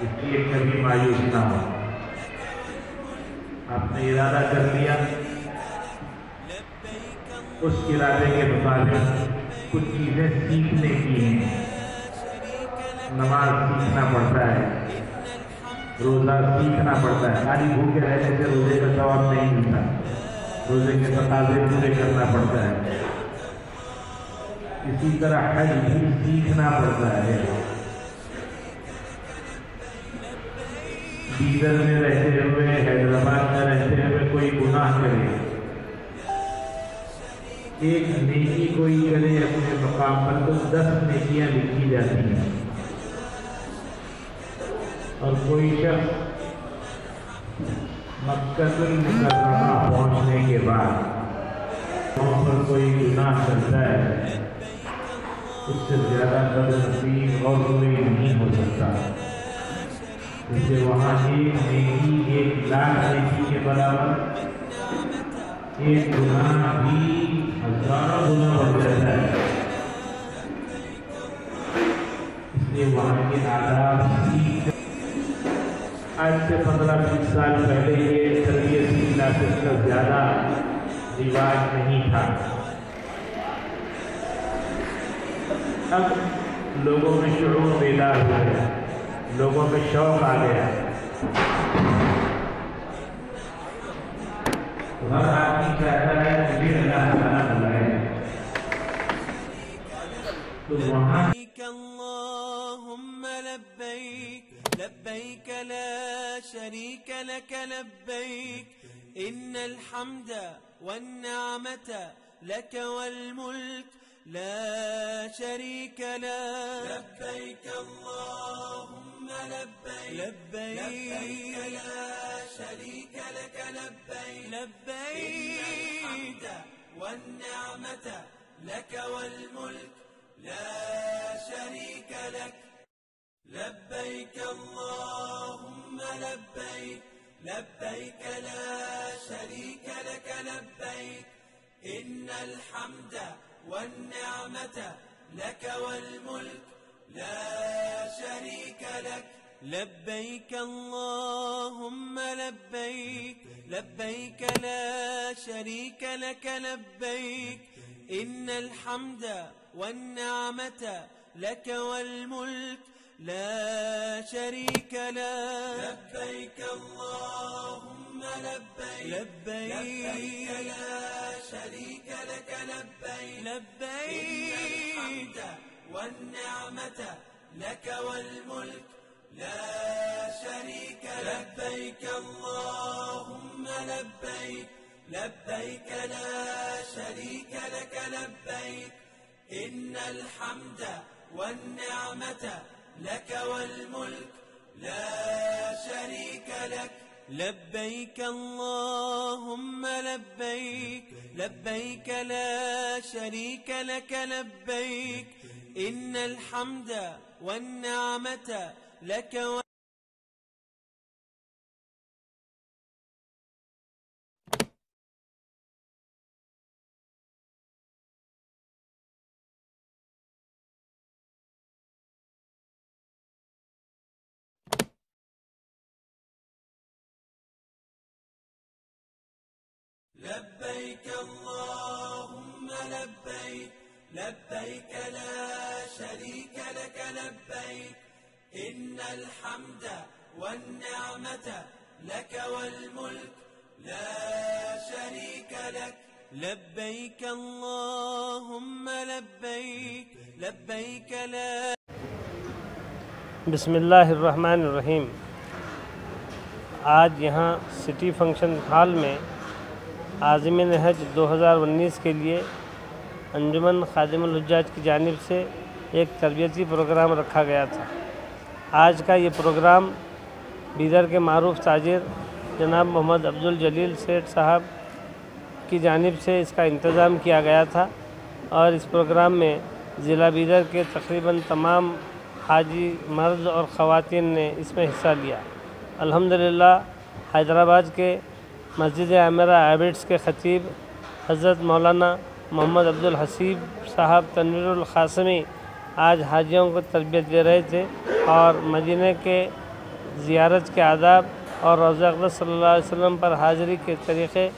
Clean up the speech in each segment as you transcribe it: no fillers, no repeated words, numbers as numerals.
اس لیے کبھی مایوس نہ ہو. آپ نے ارادہ کر لیا، اس ارادے کے مطابق کچھ چیزیں سیکھنے کی ہیں. نماز سیکھنا پڑتا ہے، روزہ سیکھنا پڑتا ہے. خالی بھوکے رہنے سے روزے کا ثواب نہیں ملتا، روزے کے تقاضے پورے کرنا پڑتا ہے. اسی طرح حج بھی سیکھنا پڑتا ہے. بیدر میں رہتے ہوئے، حیدرآباد میں رہتے ہوئے کوئی گناہ کرے، ایک نیکی کوئی کرے اپنے مقام پر تو 10 نیکیاں لکھی جاتی ہیں. اور کوئی شخص مکہ المکرمہ پہنچنے کے بعد وہاں پر کوئی گناہ کرتا ہے، اس سے زیادہ بدنصیب اور کوئی نہیں ہو سکتا. اس سے وہاں ایک نیکی 1,00,000 نیکی کے برابر، ایک گناہ بھی 1000 گنا بڑھ جاتا ہے. اس لیے وہاں کے آداب سیکھ. آج سے 15-20 سال پہلے یہ تربیتی کلاسز کا زیادہ رواج نہیں تھا. اب لوگوں میں شعور بیدار ہو گیا، لوگوں میں شوق آ گیا. ہر آدمی چاہتا ہے مجھے اللہ تعالیٰ بلائے. تو وہاں اللهم لبيك لبيك لا شريك لك لبيك إن الحمد والنعمة لك والملك لا شريك لك. لبيك اللهم لبيك لبيك لا شريك لك لبيك لبيك إن الحمد والنعمة لك والملك لا شريك لك. لبيك اللهم لبيك لبيك لا شريك لك لبيك إن الحمد والنعمة لك والملك لا شريك لك. لبيك اللهم لبيك لبيك لا شريك لك لبيك إن الحمد والنعمة لك والملك لا شريك لك. لبيك اللهم لبيك لبيك لا شريك لك لبيك لبيك الحمد والنعمة لك والملك لا شريك لك. لبيك اللهم لبيك لبيك لا شريك لك لبيك إن الحمد والنعمة لك والملك لا شريك لك. لبيك اللهم لبيك لبيك لا شريك لك لبيك إن الحمد والنعمة لك لبيك اللهم لبيك لبيك لا شريك لك لبيك إن الحمد والنعمة لك والملك لا شريك لك. لبيك اللهم لبيك لبيك لا. بسم اللہ الرحمن الرحیم. آج یہاں سٹی فنکشن ہال میں عازمین حج 2019 کے لیے انجمن خادم الحجاج کی جانب سے ایک تربیتی پروگرام رکھا گیا تھا. آج کا یہ پروگرام بیدر کے معروف تاجر جناب محمد عبدالجلیل سیٹھ صاحب کی جانب سے اس کا انتظام کیا گیا تھا اور اس پروگرام میں ضلع بیدر کے تقریباً تمام حاجی مرد اور خواتین نے اس میں حصہ لیا. الحمدللہ حیدرآباد کے مسجد عامرہ ایبٹس کے خطیب حضرت مولانا محمد عبدالحسیب صاحب تنویر القاسمی آج حاجیوں کو تربیت دے رہے تھے اور مدینہ کے ज़ियारत के आदाब और रोज़ा अक़दस सल्लल्लाहु अलैहि वसल्लम पर हाज़िरी के तरीक़े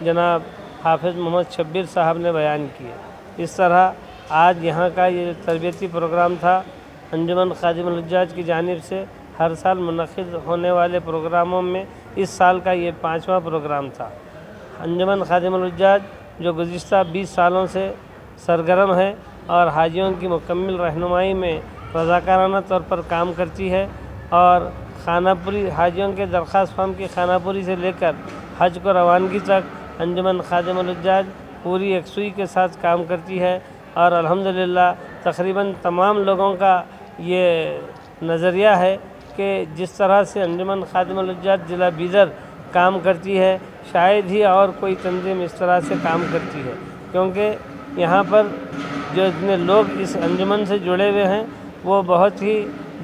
जनाब हाफ़िज़ मोहम्मद शब्बीर साहब ने बयान किए। इस तरह आज यहाँ का ये तरबियती प्रोग्राम था। अंजुमन खादिमुल हुज्जाज की जानिब से हर साल मुनक़िद होने वाले प्रोग्रामों में इस साल का ये 5वां प्रोग्राम था। अंजुमन खादिमुल हुज्जाज जो गुज़िश्ता 20 सालों से सरगर्म है और हाजियों की मुकम्मल रहनुमाई में रज़ाकाराना तौर पर काम करती है और खानापुरी हाजियों के दरख्वास्त फार्म की खानापुरी से लेकर हज को रवानगी तक अंजुमन खादिमुल हुज्जाज पूरी यकसुई के साथ काम करती है और अल्हम्दुलिल्लाह तकरीबन तमाम लोगों का ये नज़रिया है कि जिस तरह से अंजुमन खादिमुल हुज्जाज ज़िला बीदर काम करती है शायद ही और कोई तंजीम इस तरह से काम करती है, क्योंकि यहाँ पर जो इतने लोग इस अंजुमन से जुड़े हुए हैं वो बहुत ही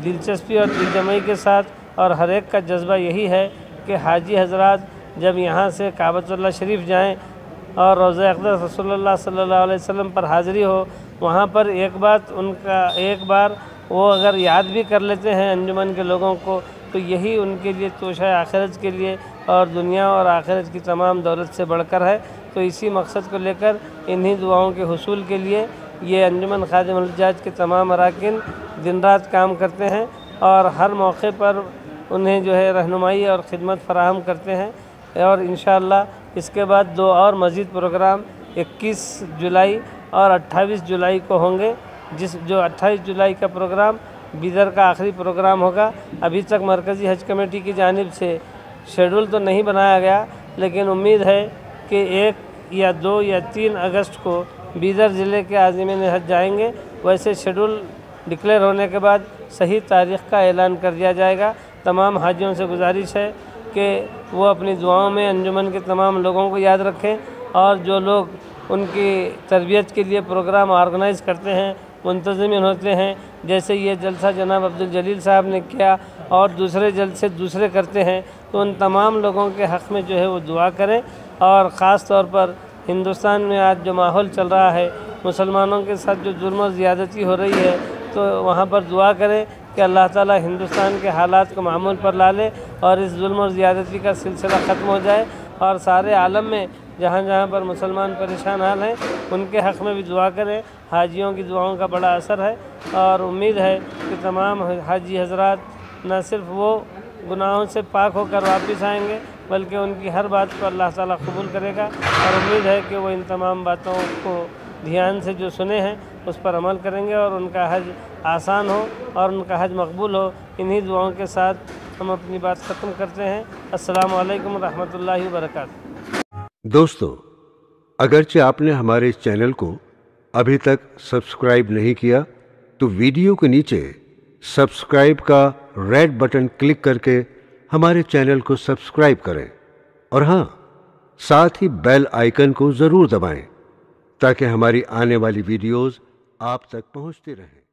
दिलचस्पी और दिलजमई के साथ और हर एक का जज्बा यही है कि हाजी हजरात जब यहाँ से काबतुल्लाह शरीफ जाएं और रोज़ा अक़दस रसूलुल्लाह सल्लल्लाहु अलैहि वसल्लम पर हाज़िरी हो, वहाँ पर एक बार वो अगर याद भी कर लेते हैं अंजुमन के लोगों को तो यही उनके लिए तोशा आखिरत के लिए और दुनिया और आखिरत की तमाम दौलत से बढ़कर है। तो इसी मकसद को लेकर इन्हीं दुआओं के हुसूल के लिए ये अंजुमन खादिमुल हुज्जाज के तमाम अराकीन दिन रात काम करते हैं और हर मौके पर उन्हें जो है रहनुमाई और ख़िदमत फराहम करते हैं। और इंशाअल्लाह इसके बाद 2 और मज़ीद प्रोग्राम 21 जुलाई और 28 जुलाई को होंगे। जो 28 जुलाई का प्रोग्राम बीदर का आखिरी प्रोग्राम होगा। अभी तक मरकज़ी हज कमेटी की जानिब से शेड्यूल तो नहीं बनाया गया, लेकिन उम्मीद है कि 1 या 2 या 3 अगस्त को बीदर ज़िले के आज़मीन हज जाएंगे। वैसे शेड्यूल डिक्लेयर होने के बाद सही तारीख़ का ऐलान कर दिया जाएगा। तमाम हाजियों से गुजारिश है कि वो अपनी दुआओं में अंजुमन के तमाम लोगों को याद रखें और जो लोग उनकी तरबियत के लिए प्रोग्राम ऑर्गेनाइज़ करते हैं, मुंतज़िमिन होते हैं, जैसे ये जलसा जनाब अब्दुल जलील साहब ने किया और दूसरे जलसे दूसरे करते हैं, तो उन तमाम लोगों के हक़ में जो है वो दुआ करें। और ख़ास तौर पर हिंदुस्तान में आज जो माहौल चल रहा है, मुसलमानों के साथ जो जुल्म और ज़्यादती हो रही है, तो वहाँ पर दुआ करें कि अल्लाह ताला हिंदुस्तान के हालात को मामूल पर ला ले और इस जुल्म और ज़्यादती का सिलसिला ख़त्म हो जाए और सारे आलम में जहाँ जहाँ पर मुसलमान परेशान हाल हैं उनके हक़ में भी दुआ करें। हाजियों की दुआओं का बड़ा असर है और उम्मीद है कि तमाम हाजी हजरात न सिर्फ वो गुनाहों से पाक होकर वापस आएंगे बल्कि उनकी हर बात को अल्लाह ताला कबूल करेगा और उम्मीद है कि वो इन तमाम बातों को ध्यान से जो सुने हैं उस पर अमल करेंगे और उनका हज आसान हो और उनका हज मकबूल हो। इन्हीं दुआओं के साथ हम अपनी बात ख़त्म करते हैं। अस्सलामु अलैकुम रहमतुल्लाहि व बरकातुहू। दोस्तों, अगरचे आपने हमारे इस चैनल को अभी तक सब्सक्राइब नहीं किया तो वीडियो के नीचे सब्सक्राइब का रेड बटन क्लिक करके हमारे चैनल को सब्सक्राइब करें और हाँ, साथ ही बेल आइकन को ज़रूर दबाएं ताकि हमारी आने वाली वीडियोस आप तक पहुंचती रहें।